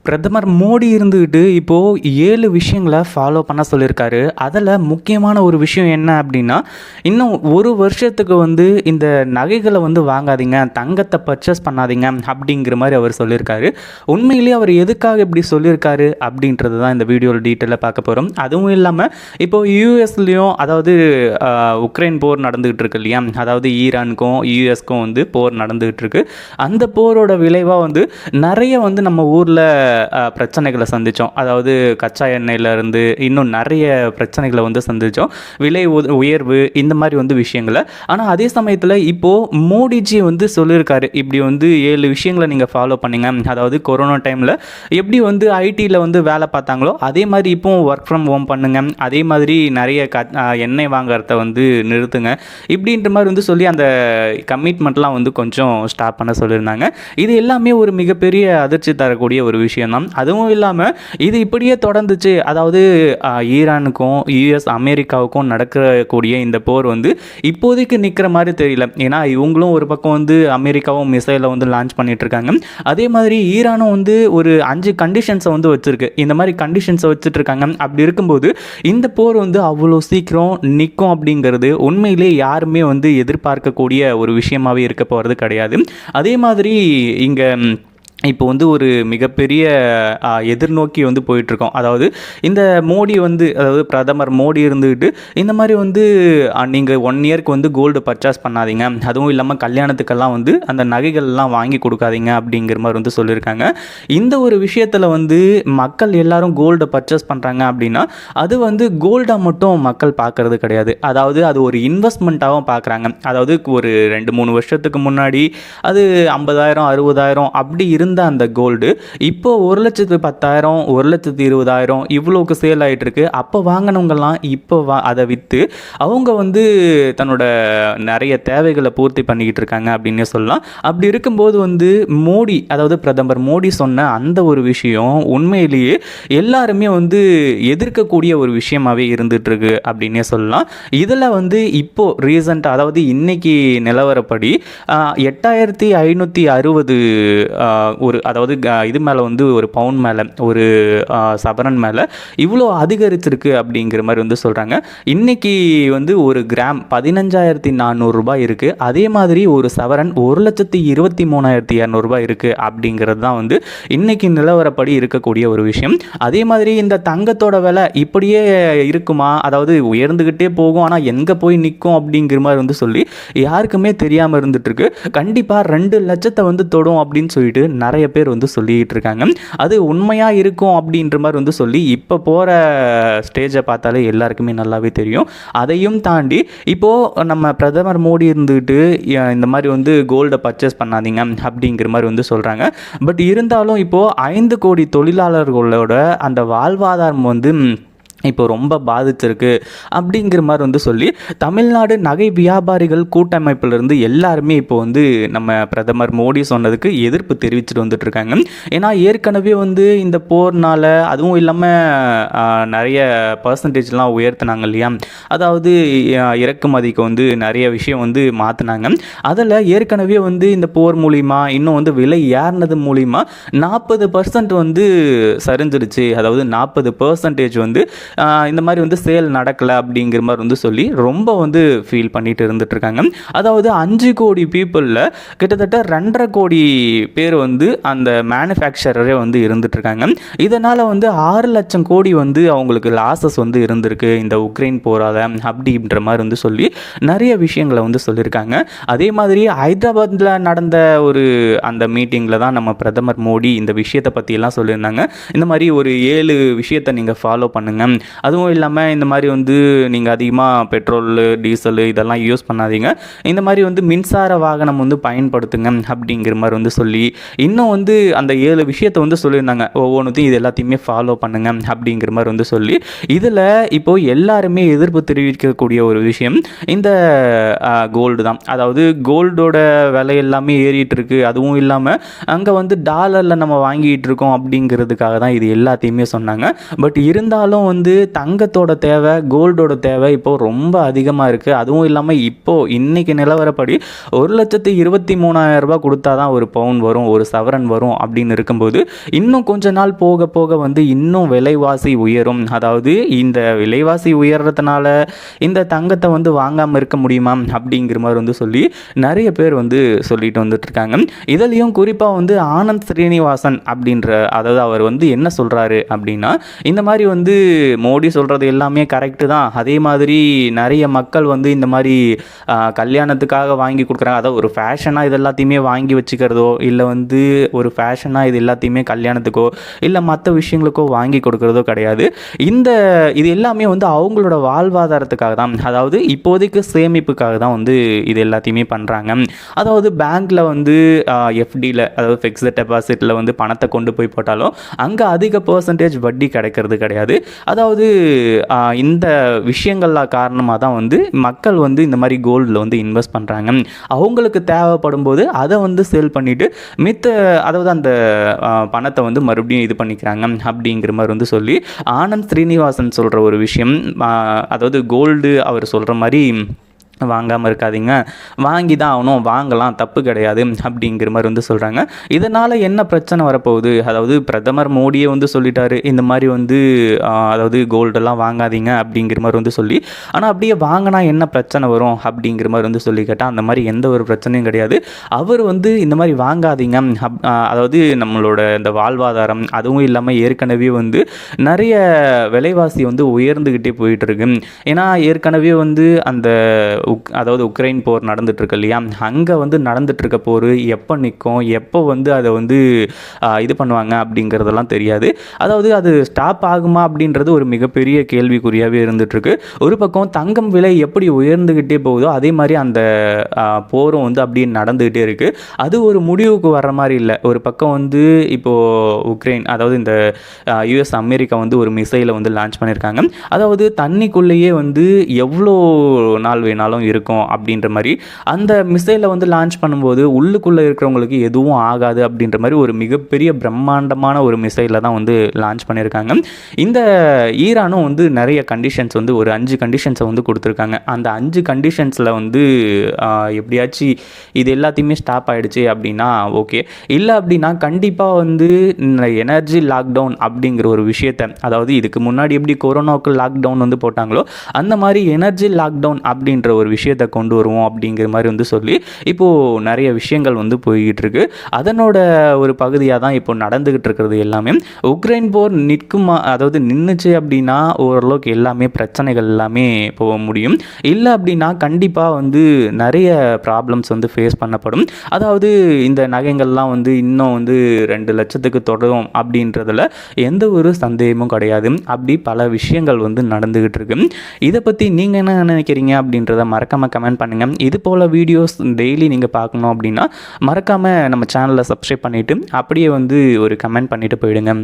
பிரதமர் மோடி இருந்துக்கிட்டு இப்போது 7 விஷயங்களை ஃபாலோ பண்ண சொல்லியிருக்காரு. அதில் முக்கியமான ஒரு விஷயம் என்ன அப்படின்னா, இன்னும் ஒரு வருஷத்துக்கு இந்த நகைகளை வாங்காதீங்க, தங்கத்தை பர்ச்சேஸ் பண்ணாதீங்க அப்படிங்கிற மாதிரி அவர் சொல்லியிருக்காரு. உண்மையிலேயே அவர் எதுக்காக இப்படி சொல்லியிருக்காரு அப்படின்றது தான் இந்த வீடியோவில் டீட்டெயிலாக பார்க்க போகிறோம். அதுவும் இல்லாமல் இப்போது யூஎஸ்லேயும், அதாவது உக்ரைன் போர் நடந்துகிட்டு இருக்கு இல்லையா, அதாவது ஈரானுக்கும் யூஎஸ்க்கும் போர் நடந்துகிட்டு இருக்கு. அந்த போரோட விளைவாக நிறைய நம்ம ஊரில் பிரச்சனைகளை சந்தித்தோம். அதாவது கச்சா எண்ணெயிலேருந்து இன்னும் நிறைய பிரச்சனைகளை சந்தித்தோம், விலை உயர்வு, இந்த மாதிரி விஷயங்களை. ஆனால் அதே சமயத்தில் இப்போது மோடிஜி சொல்லியிருக்காரு, இப்படி 7 விஷயங்களை நீங்கள் ஃபாலோ பண்ணுங்க. அதாவது கொரோனா டைமில் எப்படி ஐடியில் வேலை பார்த்தாங்களோ அதே மாதிரி இப்போ ஒர்க் ஃப்ரம் ஹோம் பண்ணுங்க, அதே மாதிரி நிறைய எண்ணெய் வாங்குறத நிறுத்துங்க, இப்படின்ற மாதிரி சொல்லி அந்த கமிட்மெண்ட்லாம் கொஞ்சம் ஸ்டாப் பண்ண சொல்லியிருந்தாங்க. இது எல்லாமே ஒரு மிகப்பெரிய அதிர்ச்சி தரக்கூடிய ஒரு விஷயம் தான். அதுவும் இல்லாமல் இது இப்படியே தொடர்ந்துச்சு, அதாவது ஈரானுக்கும் யூஎஸ் அமெரிக்காவுக்கும் நடக்கக்கூடிய இந்த போர் இப்போதைக்கு நிற்கிற மாதிரி தெரியல. ஏன்னா இவங்களும் ஒரு பக்கம் அமெரிக்காவும் மிசைலை லான்ச் பண்ணிட்டு இருக்காங்க. அதே மாதிரி ஈரானும் ஒரு 5 கண்டிஷன்ஸை வச்சிருக்கு. இந்த மாதிரி கண்டிஷன்ஸை வச்சுட்டு இருக்காங்க. அப்படி இருக்கும்போது இந்த போர் அவ்வளோ சீக்கிரம் நிற்கும் அப்படிங்கிறது உண்மையிலே யாருமே எதிர்பார்க்கக்கூடிய ஒரு விஷயமாகவே இருக்க போகிறது கிடையாது. அதே மாதிரி இங்கே இப்போ ஒரு மிகப்பெரிய எதிர்நோக்கி போயிட்டுருக்கோம். அதாவது இந்த மோடி அதாவது பிரதமர் மோடி இருந்துக்கிட்டு இந்த மாதிரி நீங்கள் 1 இயர்க்கு கோல்டு பர்ச்சேஸ் பண்ணாதீங்க, அதுவும் இல்லாமல் கல்யாணத்துக்கெல்லாம் அந்த நகைகள்லாம் வாங்கி கொடுக்காதீங்க அப்படிங்கிற மாதிரி சொல்லியிருக்காங்க. இந்த ஒரு விஷயத்தில் மக்கள் எல்லாரும் கோல்டை பர்ச்சேஸ் பண்ணுறாங்க அப்படின்னா அது கோல்டாக மட்டும் மக்கள் பார்க்குறது கிடையாது. அதாவது அது ஒரு இன்வெஸ்ட்மெண்ட்டாகவும் பார்க்குறாங்க. அதாவது ஒரு 2-3 வருஷத்துக்கு முன்னாடி அது 50,000 60,000 அப்படி அந்த கோல்டு இப்போ 1,10,000 1,20,000 இவ்வளோக்கு சேல் ஆகிட்டு இருக்கு. அப்போ வாங்கினவங்கலாம் இப்போ அதை விற்று அவங்க தன்னோட நிறைய தேவைகளை பூர்த்தி பண்ணிக்கிட்டு இருக்காங்க அப்படின்னு சொல்லலாம். அப்படி இருக்கும்போது மோடி, அதாவது பிரதமர் மோடி சொன்ன அந்த ஒரு விஷயம் உண்மையிலேயே எல்லாருமே எதிர்க்கக்கூடிய ஒரு விஷயமாகவே இருந்துட்டு இருக்கு அப்படின்னே சொல்லலாம். இதில் இப்போ ரீசெண்டாக, அதாவது இன்னைக்கு நிலவரப்படி 8,560 அதாவது இது மேலே ஒரு பவுன் மேலே, ஒரு சவரன் மேலே இவ்வளோ அதிகரிச்சிருக்கு அப்படிங்கிற மாதிரி சொல்கிறாங்க. இன்றைக்கி ஒரு கிராம் 15,400 ரூபாய் இருக்குது. அதே மாதிரி ஒரு சவரன் 1,23,200 ரூபாய் இருக்குது அப்படிங்கிறது தான் இன்றைக்கி நிலவரப்படி இருக்கக்கூடிய ஒரு விஷயம். அதே மாதிரி இந்த தங்கத்தோட விலை இப்படியே இருக்குமா, அதாவது உயர்ந்துக்கிட்டே போகும் ஆனால் எங்கே போய் நிற்கும் அப்படிங்கிற மாதிரி சொல்லி யாருக்குமே தெரியாமல் இருந்துகிட்ருக்கு. கண்டிப்பாக 2 லட்சத்தை தொடும் அப்படின்னு சொல்லிட்டு நிறைய பேர் சொல்லிட்டு இருக்காங்க. அது உண்மையாக இருக்கும் அப்படின்ற மாதிரி சொல்லி இப்போ போகிற ஸ்டேஜை பார்த்தாலே எல்லாருக்குமே நல்லாவே தெரியும். அதையும் தாண்டி இப்போது நம்ம பிரதமர் மோடி இருந்துக்கிட்டு இந்த மாதிரி கோல்டை பர்ச்சேஸ் பண்ணாதீங்க அப்படிங்கிற மாதிரி சொல்கிறாங்க. பட் இருந்தாலும் இப்போது 5 கோடி தொழிலாளர்களோட அந்த வாழ்வாதாரம் இப்போ ரொம்ப பாதிச்சிருக்கு அப்படிங்கிற மாதிரி சொல்லி தமிழ்நாடு நகை வியாபாரிகள் கூட்டமைப்பிலிருந்து எல்லாருமே இப்போ நம்ம பிரதமர் மோடி சொன்னதுக்கு எதிர்ப்பு தெரிவிச்சுட்டு வந்துட்டுருக்காங்க. ஏன்னா ஏற்கனவே இந்த போர்னால், அதுவும் இல்லாமல் நிறைய பர்சன்டேஜ்லாம் உயர்த்தினாங்க இல்லையா, அதாவது இறக்குமதிக்கு நிறைய விஷயம் மாற்றினாங்க. அதில் ஏற்கனவே இந்த போர் மூலிமா இன்னும் விலை ஏறினது மூலிமா 40% சரிஞ்சிருச்சு. அதாவது 40% இந்த மாதிரி சேல் நடக்கலை அப்படிங்கிற மாதிரி சொல்லி ரொம்ப ஃபீல் பண்ணிட்டு இருந்துட்டு இருக்காங்க. அதாவது 5 கோடி பீப்புளில் கிட்டத்தட்ட 2.5 கோடி பேர் அந்த மேனுஃபேக்சரரே இருந்துட்டு இருக்காங்க. இதனால் 6 லட்சம் கோடி அவங்களுக்கு லாஸஸ் இருந்திருக்கு இந்த உக்ரைன் போரால் அப்படின்ற மாதிரி சொல்லி நிறைய விஷயங்களை சொல்லியிருக்காங்க. அதே மாதிரி ஹைதராபாத்தில் நடந்த ஒரு அந்த மீட்டிங்கில் தான் நம்ம பிரதமர் மோடி இந்த விஷயத்தை பற்றியெல்லாம் சொல்லியிருந்தாங்க. இந்த மாதிரி ஒரு 7 விஷயத்தை நீங்கள் ஃபாலோ பண்ணுங்கள், அதுவும் இல்லாமல் இந்த மாதிரி நீங்கள் அதிகமாக பெட்ரோல் டீசல் இதெல்லாம் யூஸ் பண்ணாதீங்க, இந்த மாதிரி மின்சார வாகனம் பயன்படுத்துங்க அப்படிங்கிற மாதிரி சொல்லி இன்னும் அந்த 7 விஷயத்தை சொல்லியிருந்தாங்க. ஒவ்வொன்றுத்தையும் இது எல்லாத்தையுமே ஃபாலோ பண்ணுங்க அப்படிங்கிற மாதிரி சொல்லி இதில் இப்போது எல்லாருமே எதிர்ப்பு தெரிவிக்கக்கூடிய ஒரு விஷயம் இந்த கோல்டு தான். அதாவது கோல்டோட விலை எல்லாமே ஏறிட்டு இருக்கு. அதுவும் இல்லாமல் அங்கே டாலரில் நம்ம வாங்கிட்டு இருக்கோம் அப்படிங்கிறதுக்காக தான் இது எல்லாத்தையுமே சொன்னாங்க. பட் இருந்தாலும் வந்து தங்கத்தோட தேவை, கோல்டோட தேவை இப்போ ரொம்ப அதிகமாக இருக்குது. அதுவும் இல்லாமல் இப்போது இன்றைக்கி நிலவரப்படி 1,23,000 கொடுத்தா தான் ஒரு பவுன் வரும், ஒரு சவரன் வரும் அப்படின்னு இருக்கும்போது இன்னும் கொஞ்ச நாள் போக போக வந்து இன்னும் விலைவாசி உயரும். அதாவது இந்த விலைவாசி உயர்றதுனால இந்த தங்கத்தை வந்து வாங்காமல் இருக்க முடியுமா அப்படிங்கிற மாதிரி வந்து சொல்லி நிறைய பேர் வந்து சொல்லிட்டு வந்துட்டு இருக்காங்க. இதுலேயும் குறிப்பாக வந்து ஆனந்த் ஸ்ரீனிவாசன் அப்படின்ற, அதாவது அவர் வந்து என்ன சொல்கிறாரு அப்படின்னா, இந்த மாதிரி வந்து மோடி சொல்கிறது எல்லாமே கரெக்டு தான், அதே மாதிரி நிறைய மக்கள் வந்து இந்த மாதிரி கல்யாணத்துக்காக வாங்கி கொடுக்குறாங்க, அதாவது ஒரு ஃபேஷனாக இது எல்லாத்தையுமே வாங்கி வச்சுக்கிறதோ இல்லை வந்து ஒரு ஃபேஷனாக இது எல்லாத்தையுமே கல்யாணத்துக்கோ இல்லை மற்ற விஷயங்களுக்கோ வாங்கி கொடுக்குறதோ கிடையாது. இது எல்லாமே வந்து அவங்களோட வாழ்வாதாரத்துக்காக தான், அதாவது இப்போதைக்கு சேமிப்புக்காக தான் வந்து இது எல்லாத்தையுமே பண்ணுறாங்க. அதாவது பேங்க்கில் வந்து எஃப்டியில், அதாவது ஃபிக்ஸ்டு டெபாசிட்டில் வந்து பணத்தை கொண்டு போய் போட்டாலும் அங்கே அதிக பர்சன்டேஜ் வட்டி கிடைக்கிறது கிடையாது. அதாவது இந்த விஷயங்கள்லாம் காரணமாக தான் வந்து மக்கள் வந்து இந்த மாதிரி கோல்டில் வந்து இன்வெஸ்ட் பண்ணுறாங்க. அவங்களுக்கு தேவைப்படும் போது அதை வந்து சேல் பண்ணிவிட்டு அதாவது அந்த பணத்தை வந்து மறுபடியும் இது பண்ணிக்கிறாங்க அப்படிங்கிற மாதிரி வந்து சொல்லி ஆனந்த் ஸ்ரீனிவாசன் சொல்கிற ஒரு விஷயம். அதாவது கோல்டு அவர் சொல்கிற மாதிரி வாங்காமல் இருக்காதீங்க, வாங்கி தான் ஆகணும், வாங்கலாம், தப்பு கிடையாது அப்படிங்கிற மாதிரி வந்து சொல்கிறாங்க. இதனால் என்ன பிரச்சனை வரப்போகுது, அதாவது பிரதமர் மோடியே வந்து சொல்லிட்டாரு இந்த மாதிரி வந்து அதாவது கோல்டெல்லாம் வாங்காதீங்க அப்படிங்கிற மாதிரி வந்து சொல்லி, ஆனால் அப்படியே வாங்கினா என்ன பிரச்சனை வரும் அப்படிங்கிற மாதிரி வந்து சொல்லி கேட்டால் அந்த மாதிரி எந்த ஒரு பிரச்சனையும் கிடையாது. அவர் வந்து இந்த மாதிரி வாங்காதீங்க, அதாவது நம்மளோட இந்த வாழ்வாதாரம் அதுவும் இல்லாமல் ஏற்கனவே வந்து நிறைய விலைவாசி வந்து உயர்ந்துக்கிட்டே போயிட்டுருக்கு. ஏன்னா ஏற்கனவே வந்து அந்த அதாவது உக்ரைன் போர் நடந்துட்டுருக்கு இல்லையா, அங்கே வந்து நடந்துட்டுருக்க போர் எப்போ நிற்கும், எப்போ வந்து அதை வந்து இது பண்ணுவாங்க அப்படிங்கிறதெல்லாம் தெரியாது. அதாவது அது ஸ்டாப் ஆகுமா அப்படின்றது ஒரு மிகப்பெரிய கேள்விக்குறியாகவே இருந்துகிட்ருக்கு. ஒரு பக்கம் தங்கம் விலை எப்படி உயர்ந்துக்கிட்டே போகுதோ அதே மாதிரி அந்த போரும் வந்து அப்படியே நடந்துக்கிட்டே இருக்குது. அது ஒரு முடிவுக்கு வர்ற மாதிரி இல்லை. ஒரு பக்கம் வந்து இப்போது உக்ரைன், அதாவது இந்த யுஎஸ் அமெரிக்கா வந்து ஒரு மிசைலை வந்து லான்ச் பண்ணியிருக்காங்க. அதாவது தண்ணிக்குள்ளேயே வந்து எவ்வளோ நாள் வேணாலும் இருக்கும் அப்படின்ற மாதிரி அந்த மிசைலை வந்து லான்ச் பண்ணும்போது உள்ளுக்குள்ளே இருக்கிறவங்களுக்கு எதுவும் ஆகாது அப்படின்ற மாதிரி ஒரு மிகப்பெரிய பிரம்மாண்டமான ஒரு மிசைலை தான் வந்து லான்ச் பண்ணியிருக்காங்க. இந்த ஈரானும் வந்து நிறைய கண்டிஷன்ஸ் வந்து ஒரு 5 கண்டிஷன்ஸை வந்து கொடுத்துருக்காங்க. அந்த 5 கண்டிஷன்ஸில் வந்து எப்படியாச்சும் இது எல்லாத்தையுமே ஸ்டாப் ஆகிடுச்சு அப்படின்னா ஓகே, இல்லை அப்படின்னா கண்டிப்பாக வந்து எனர்ஜி லாக்டவுன் அப்படிங்கிற ஒரு விஷயத்தை, அதாவது இதுக்கு முன்னாடி எப்படி கொரோனாவுக்கு லாக்டவுன் வந்து போட்டாங்களோ அந்த மாதிரி எனர்ஜி லாக்டவுன் அப்படின்ற ஒரு விஷயத்தை கொண்டு வருவோம் அப்படிங்கிற மாதிரி வந்து சொல்லி இப்போது நிறைய விஷயங்கள் வந்து போய்கிட்டு இருக்கு. அதனோட ஒரு பகுதியாக தான் இப்போ நடந்துகிட்டு இருக்கிறது எல்லாமே. உக்ரைன் போர் நிற்குமா, அதாவது நின்றுச்சு அப்படின்னா ஓரளவுக்கு எல்லாமே பிரச்சனைகள் எல்லாமே போக முடியும். இல்லை அப்படின்னா கண்டிப்பாக வந்து நிறைய ப்ராப்ளம்ஸ் வந்து ஃபேஸ் பண்ணப்படும். அதாவது இந்த நகைகள்லாம் வந்து இன்னும் வந்து 2 லட்சத்துக்கு தொடரும் அப்படின்றதுல எந்த ஒரு சந்தேகமும் கிடையாது. அப்படி பல விஷயங்கள் வந்து நடந்துகிட்டு இருக்கு. இதை பற்றி நீங்கள் என்ன நினைக்கிறீங்க அப்படின்றத மறக்காமல் கமெண்ட் பண்ணுங்கள். இது போல் வீடியோஸ் டெய்லி நீங்கள் பார்க்கணும் அப்படின்னா மறக்காமல் நம்ம சேனலை சப்ஸ்கிரைப் பண்ணிவிட்டு அப்படியே வந்து ஒரு கமெண்ட் பண்ணிவிட்டு போயிடுங்க.